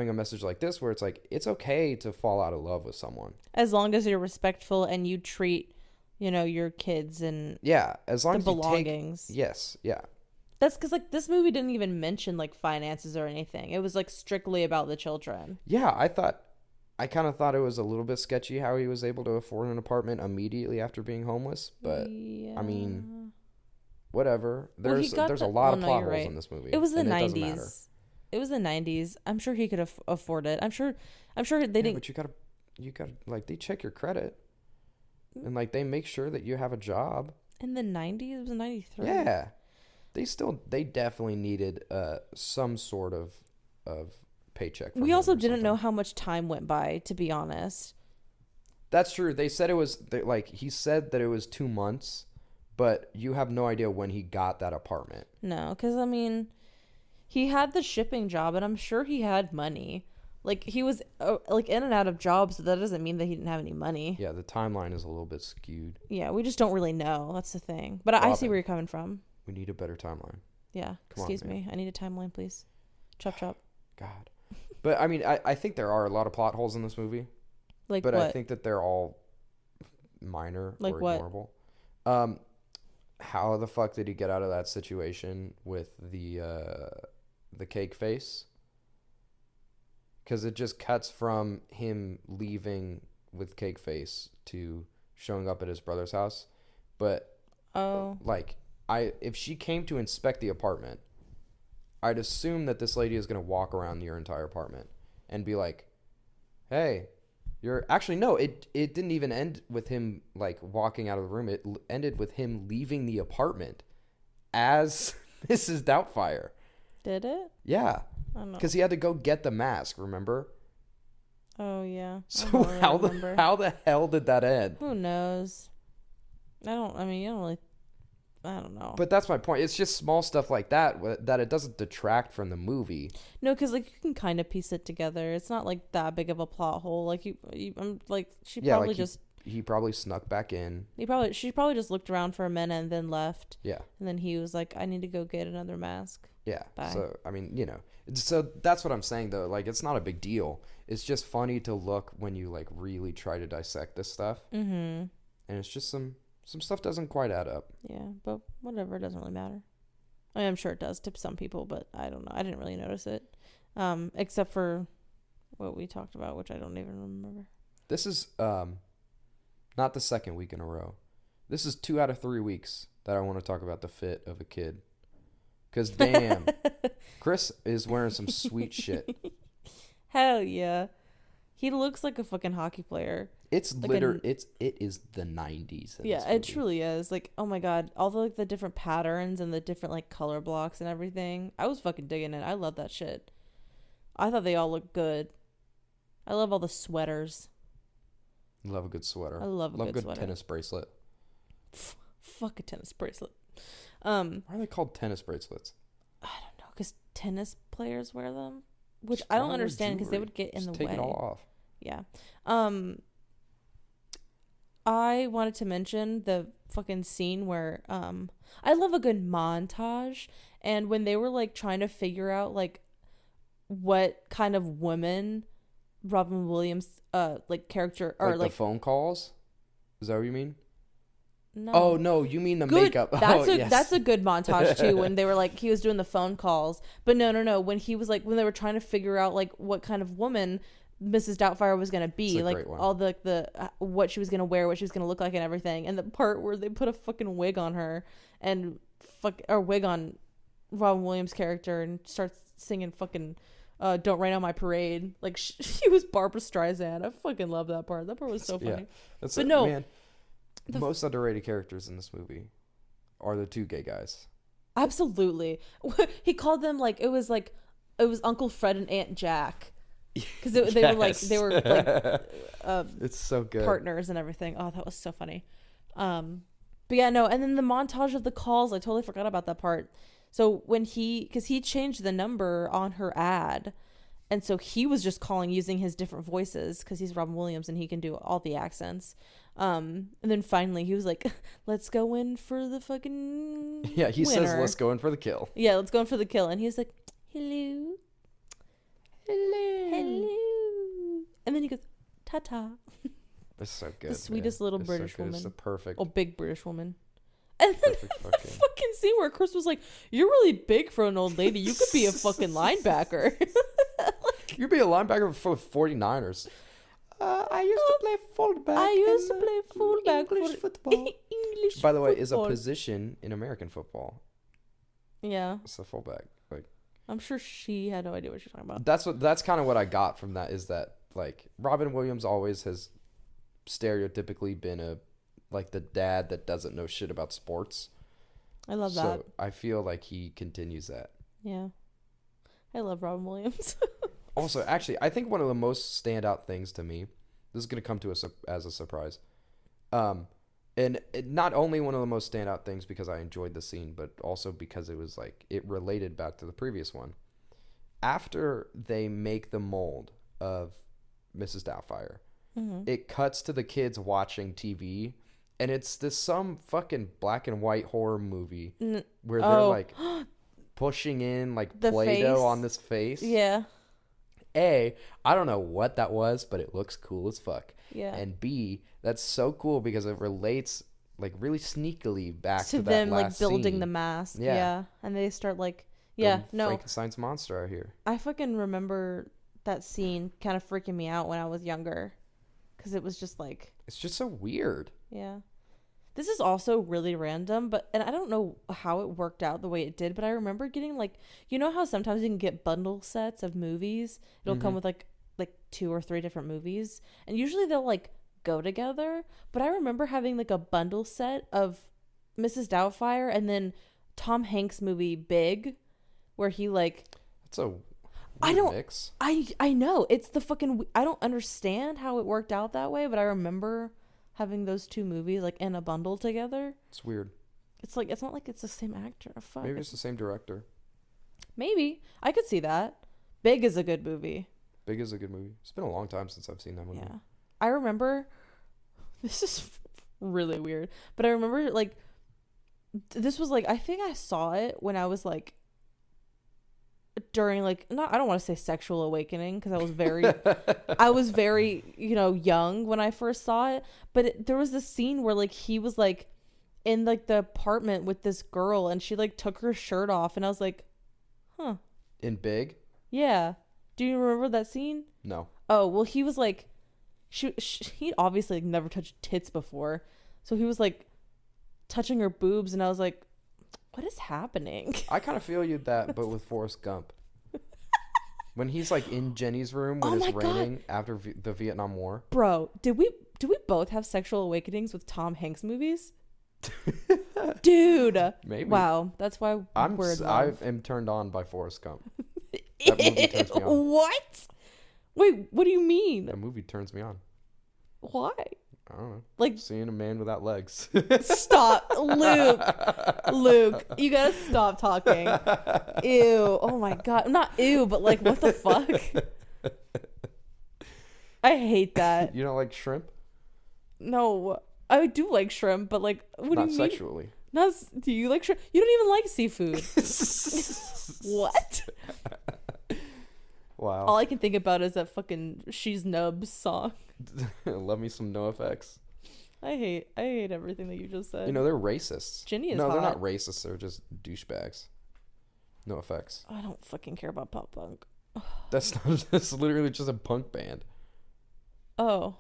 a message like this where it's like, it's okay to fall out of love with someone as long as you're respectful and you treat, your kids and as long the as belongings. Yes. Yeah. That's because like this movie didn't even mention like finances or anything. It was like strictly about the children. Yeah, I kind of thought it was a little bit sketchy how he was able to afford an apartment immediately after being homeless, but I mean, whatever. There's a lot of plot holes in this movie. It was the 90s. It was the 90s. I'm sure he could afford it. I'm sure they didn't. But you gotta like, they check your credit and like they make sure that you have a job. In the 90s, it was 93. Yeah, they definitely needed some sort of paycheck. We also didn't know how much time went by, to be honest. That's true. They said it was like, he said that it was 2 months, but you have no idea when he got that apartment. No, because I mean, he had the shipping job, and I'm sure he had money. Like he was like in and out of jobs, so that doesn't mean that he didn't have any money. Yeah, the timeline is a little bit skewed. Yeah, we just don't really know. That's the thing. But I see where you're coming from. We need a better timeline. Yeah. Excuse me. I need a timeline, please. Chop chop. God. But I mean, I think there are a lot of plot holes in this movie. Like but what? I think that they're all minor like or what? ignorable. How the fuck did he get out of that situation with the cake face? Because it just cuts from him leaving with cake face to showing up at his brother's house. But like, if she came to inspect the apartment, I'd assume that this lady is going to walk around your entire apartment and be like, hey, actually, no, it didn't even end with him like walking out of the room. It ended with him leaving the apartment as Mrs. Doubtfire. Did it? Yeah. Because he had to go get the mask, remember? Oh, yeah. So how the hell did that end? Who knows? I don't know. But that's my point. It's just small stuff like that it doesn't detract from the movie. No, because like you can kind of piece it together. It's not like that big of a plot hole. Like he probably snuck back in. She probably just looked around for a minute and then left. Yeah. And then he was like, I need to go get another mask. Yeah. Bye. So I mean, so that's what I'm saying though. Like, it's not a big deal. It's just funny to look when you like really try to dissect this stuff. Mm-hmm. And it's just some stuff doesn't quite add up. Yeah, but whatever, it doesn't really matter. I mean, I'm sure it does to some people, but I don't know. I didn't really notice it, except for what we talked about, which I don't even remember. This is not the second week in a row. This is 2 out of 3 weeks that I want to talk about the fit of a kid. Because damn, Chris is wearing some sweet shit. Hell yeah. He looks like a fucking hockey player. It's like it is the 90s. Yeah, it truly is. Like, oh my god, all the different patterns and the different like color blocks and everything. I was fucking digging it. I love that shit. I thought they all looked good. I love all the sweaters. Love a good sweater. I love a good sweater. Tennis bracelet. Fuck a tennis bracelet. Why are they called tennis bracelets? I don't know, because tennis players wear them, which I don't understand because they would get in the way. Take it all off. Yeah. I wanted to mention the fucking scene where I love a good montage, and when they were like trying to figure out like what kind of woman Robin Williams like character or like the phone calls. Is that what you mean? No. Oh no, you mean the makeup. That's a good montage too, when they were like he was doing the phone calls. But no. When he was like when they were trying to figure out like what kind of woman Mrs. Doubtfire was gonna be, It's a like great one. all the what she was gonna wear, what she was gonna look like, and everything. And the part where they put a fucking wig on her and wig on Robin Williams' character and starts singing fucking "Don't Rain on My Parade." Like she was Barbara Streisand. I fucking love that part. That part was so funny. That's But it, no, man. The most underrated characters in this movie are the two gay guys. absolutely. He called them it was Uncle Fred and Aunt Jack. Because they were like it's so good. partners and everything. Oh, that was so funny. But yeah, no. And then the montage of the calls, I totally forgot about that part. So because he changed the number on her ad, and so he was just calling using his different voices because he's Robin Williams and he can do all the accents. And then finally he was like, "Let's go in for the fucking Yeah, he winner." says, "Let's go in for the kill." Yeah, let's go in for the kill, and he's like, "Hello." Hello. And then he goes, ta-ta. It's so good. The sweetest little It's British so good. woman. It's the perfect. Oh, big British woman. And then Perfect the fucking- fucking scene where Chris was like, "You're really big for an old lady. You could be a fucking linebacker." You'd be a linebacker for the 49ers. I used to play fullback. I used to play fullback English for football. English By the way, is a football. position in American football. Yeah, It's the fullback. Like I'm sure she had no idea what she was talking about. that's kind of what I got from that, is that like Robin Williams always has stereotypically been the dad that doesn't know shit about sports. I love that. So I feel like he continues that. Yeah, I love Robin Williams. Also, actually, I think one of the most standout things to me, this is going to come to us as a surprise, not only one of the most standout things because I enjoyed the scene, but also because it was it related back to the previous one. After they make the mold of Mrs. Doubtfire, it cuts to the kids watching TV, and it's some fucking black and white horror movie where they're pushing in The Play-Doh face. on this face. Yeah. A, I don't know what that was, but it looks cool as fuck. Yeah. And B, that's so cool because it relates really sneakily back to that them last building scene. the mask. Yeah. Yeah. And they start The no. Frankenstein's monster out here. I fucking remember that scene kind of freaking me out when I was younger. Because it was just It's just so weird. yeah. This is also really random, and I don't know how it worked out the way it did, but I remember getting you know how sometimes you can get bundle sets of movies? It'll come with like 2 or 3 different movies, and usually they'll go together. But I remember having a bundle set of Mrs. Doubtfire and then Tom Hanks movie Big, where he It's a I weird don't mix. I know it's the fucking I don't understand how it worked out that way, but I remember having those 2 movies in a bundle together. It's weird. It's it's not like it's the same actor. Fuck. Maybe it's the same director. Maybe I could see that. Big is a good movie. Big is a good movie. It's been a long time since I've seen that movie. Yeah, I remember. This is really weird, but I remember this was I think I saw it when I was during not I don't want to say sexual awakening because I was very young when I first saw it, but there was this scene where he was in the apartment with this girl and she like took her shirt off, and I was like, huh. In Big? Yeah. Do you remember that scene? No. Oh, well, he was like, he obviously never touched tits before, so he was like touching her boobs, and I was like, what is happening? I kind of feel you that, but with Forrest Gump. When he's like in Jenny's room when it's raining after the Vietnam War. Bro, did we both have sexual awakenings with Tom Hanks movies? Dude. Maybe. Wow, that's why I am turned on by Forrest Gump. That movie turns me on. What? Wait, what do you mean? That movie turns me on. Why? I don't know. Like, seeing a man without legs. Stop, Luke, you gotta stop talking. Ew. Oh my god, not ew, but like, what the fuck? I hate that. You don't like shrimp? No, I do like shrimp, but like, what Not do you mean? sexually. Do you like shrimp? You don't even like seafood. What? Wow. All I can think about is that fucking She's Nubs song. Love me some NoFX. I hate everything that you just said. You know, they're racists. Ginny is No, they're hot. not racist. They're just douchebags. No effects. I don't fucking care about pop punk. That's literally just a punk band. Oh,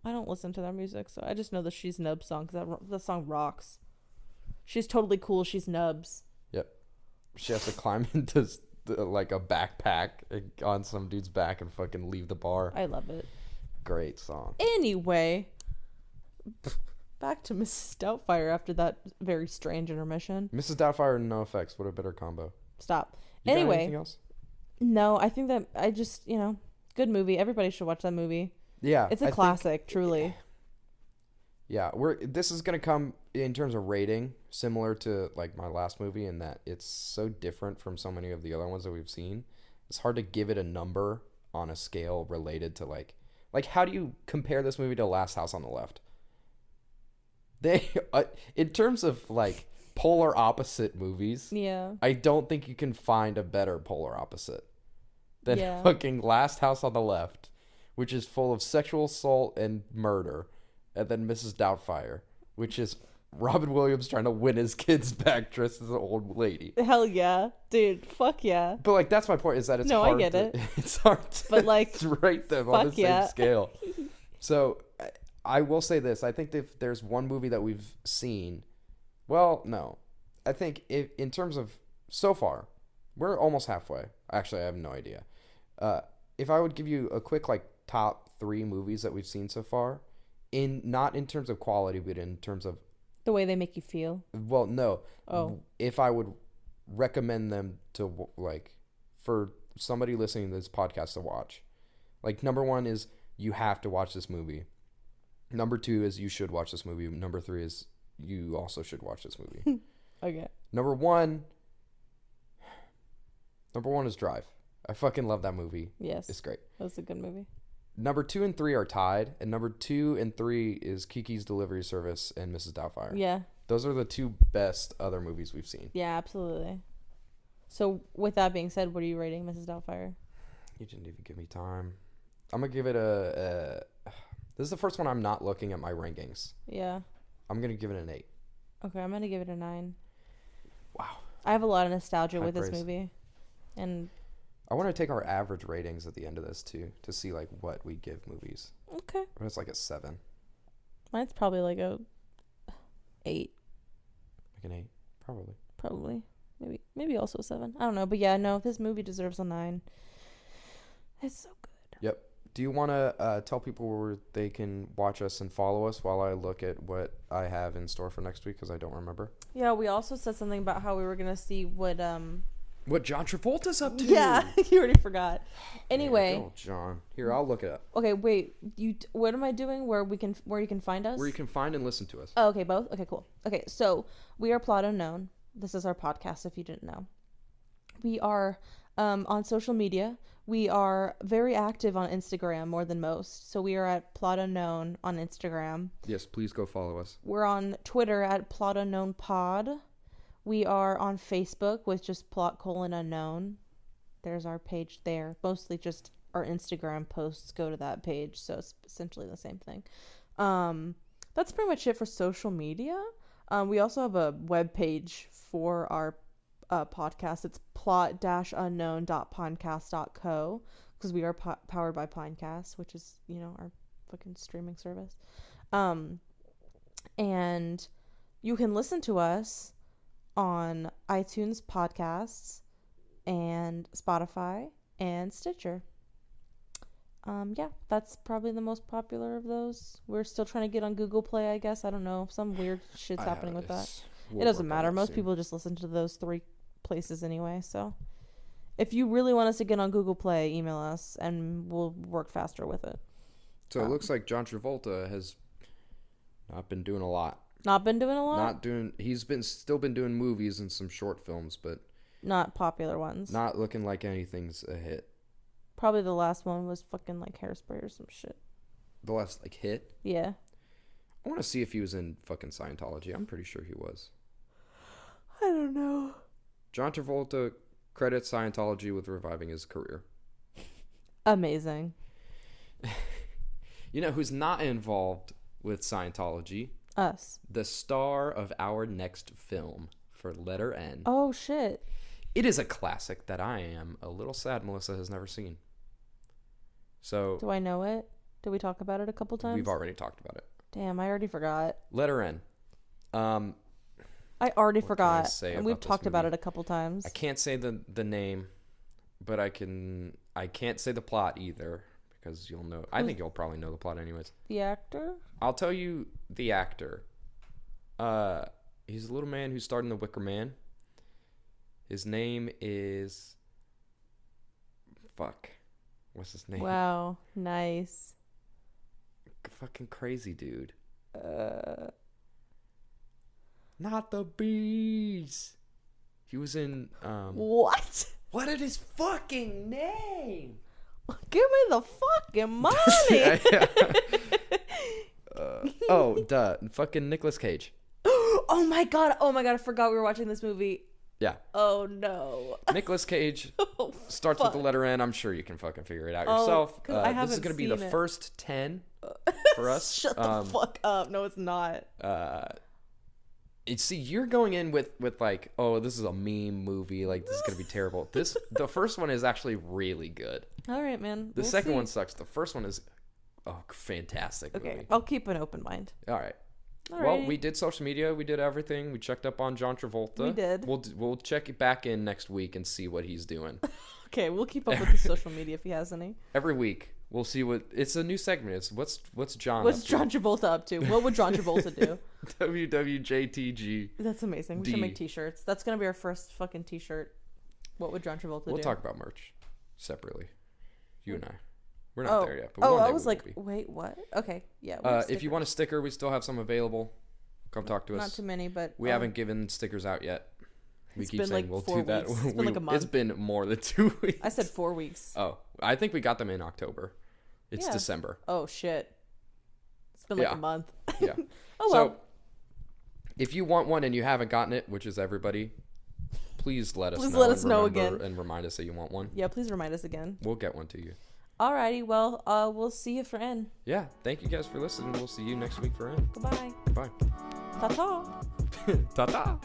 I don't listen to their music, so I just know the She's Nubs song because that song rocks. She's totally cool. She's Nubs. Yep. She has to climb into like a backpack on some dude's back and fucking leave the bar. I love it. Great song. Anyway, back to Mrs. Doubtfire after that very strange intermission. Mrs. Doubtfire and NoFX. What a better combo. Stop. You got Anyway, anything else? no, I think that I just, good movie. Everybody should watch that movie. Yeah. It's a classic, truly. Yeah, this is gonna come in terms of rating similar to like my last movie in that it's so different from so many of the other ones that we've seen. It's hard to give it a number on a scale related to like how do you compare this movie to Last House on the Left? They in terms of like polar opposite movies, Yeah. I don't think you can find a better polar opposite than Yeah. fucking Last House on the Left, which is full of sexual assault and murder. And then Mrs. Doubtfire, which is Robin Williams trying to win his kids back dressed as an old lady. Hell yeah. Dude, fuck yeah. But like that's my point, is that it's No, hard I get it. It's hard to But, like, rate them on the fuck yeah. same scale. So I will say this. I think if there's one movie that we've seen, well, no. I think in terms of so far, we're almost halfway. Actually, I have no idea. If I would give you a quick like top 3 movies that we've seen so far, not in terms of quality, but in terms of The way they make you feel. well, no. Oh. If I would recommend them to like for somebody listening to this podcast to watch, like number 1 is you have to watch this movie. Number 2 is you should watch this movie. Number 3 is you also should watch this movie. Okay. Number one is Drive. I fucking love that movie. Yes. It's great. That's a good movie. Number 2 and 3 are tied, and number 2 and 3 is Kiki's Delivery Service and Mrs. Doubtfire. Yeah. Those are the 2 best other movies we've seen. Yeah, absolutely. So, with that being said, what are you rating Mrs. Doubtfire? You didn't even give me time. I'm going to give it a... This is the first one I'm not looking at my rankings. Yeah. I'm going to give it an 8. Okay, I'm going to give it a 9. Wow. I have a lot of nostalgia High with this praise. movie. And... I want to take our average ratings at the end of this, too, to see, like, what we give movies. Okay. Or it's like a 7. Mine's probably like a 8. Like an 8? Probably. Probably. Maybe also a 7. I don't know. But yeah, no, this movie deserves a 9. It's so good. Yep. Do you want to tell people where they can watch us and follow us while I look at what I have in store for next week? Because I don't remember. Yeah, we also said something about how we were going to see what John Travolta's up to. Yeah, you already forgot. Anyway. Oh, John. Here, I'll look it up. Okay, wait. What am I doing where you can find us? Where you can find and listen to us. Oh, okay, both? Okay, cool. Okay, so we are Plot Unknown. This is our podcast, if you didn't know. We are on social media. We are very active on Instagram, more than most. So we are at Plot Unknown on Instagram. Yes, please go follow us. We're on Twitter at Plot Unknown Pod. We are on Facebook with just Plot:_Unknown. There's our page there. Mostly just our Instagram posts go to that page, so it's essentially the same thing. That's pretty much it for social media. We also have a web page for our podcast. It's plot-unknown.pinecast.co because we are powered by Pinecast, which is, our fucking streaming service. And you can listen to us on iTunes podcasts and Spotify and Stitcher. Yeah, that's probably the most popular of those. We're still trying to get on Google Play, I guess. I don't know. Some weird shit's happening with that. It doesn't matter. Most people just listen to those 3 places anyway. So if you really want us to get on Google Play, email us and we'll work faster with it. So it looks like John Travolta has not been doing a lot. Not been doing a lot? He's still been doing movies and some short films, but not popular ones. Not looking like anything's a hit. Probably the last one was fucking like Hairspray or some shit. The last hit? Yeah. I want to see if he was in fucking Scientology. I'm pretty sure he was. I don't know. John Travolta credits Scientology with reviving his career. Amazing. You know who's not involved with Scientology? Us. The star of our next film for letter N. Oh, shit. It is a classic that I am a little sad Melissa has never seen. So do I know it? Did we talk about it a couple times? We've already talked about it. Damn, I already forgot. Letter N. I already forgot. And we've talked about movie? it a couple times. I can't say the name, but I can't say the plot either because you'll know. I think you'll probably know the plot anyways. The actor? I'll tell you the actor. He's a little man who starred in The Wicker Man. His name is... Fuck. What's his name? Wow. Nice. Fucking crazy dude. Not the bees. He was in... What? What is his fucking name? Give me the fucking money. Fucking Nicolas Cage. Oh my god. I forgot we were watching this movie. Yeah. Oh no. Nicolas Cage starts with the letter N. I'm sure you can fucking figure it out Oh, yourself. 'cause I This is haven't going to be the seen it. first 10 for us. Shut the fuck up. No, it's not. See, you're going in with like, oh, this is a meme movie. Like, this is going to be terrible. The first one is actually really good. All right, man. The second one sucks. The first one is fantastic Okay, movie. I'll keep an open mind. All right. All Well, right. we did social media. We did everything. We checked up on John Travolta. We did. We'll check it back in next week and see what he's doing. Okay, we'll keep up with the social media if he has any. Every week we'll see what. It's a new segment. It's what's John. What's up to? John Travolta up to? What would John Travolta do? WWJTG. That's amazing. We D. should make t-shirts. That's gonna be our first fucking t-shirt. What would John Travolta do? We'll talk about merch separately. You and I. We're not there yet. But Oh, one day I was we will like, be. wait, what? Okay, yeah. If you want a sticker, we still have some available. Come talk to us. Not too many, but We haven't given stickers out yet. We It's keep been saying like we'll 4 do that. weeks. It's been like a month. It's been more than 2 weeks. I said 4 weeks. Oh, I think we got them in October. It's Yeah. December. Oh shit. It's been like Yeah. a month. Yeah. Oh well. So, if you want one and you haven't gotten it, which is everybody, please let us know. Please let us and know remember again. and remind us that you want one. Yeah, please remind us again. We'll get one to you. Alrighty, well, we'll see you for N. Yeah. Thank you guys for listening. We'll see you next week for N. Goodbye. Bye. Ta-ta. Ta-ta.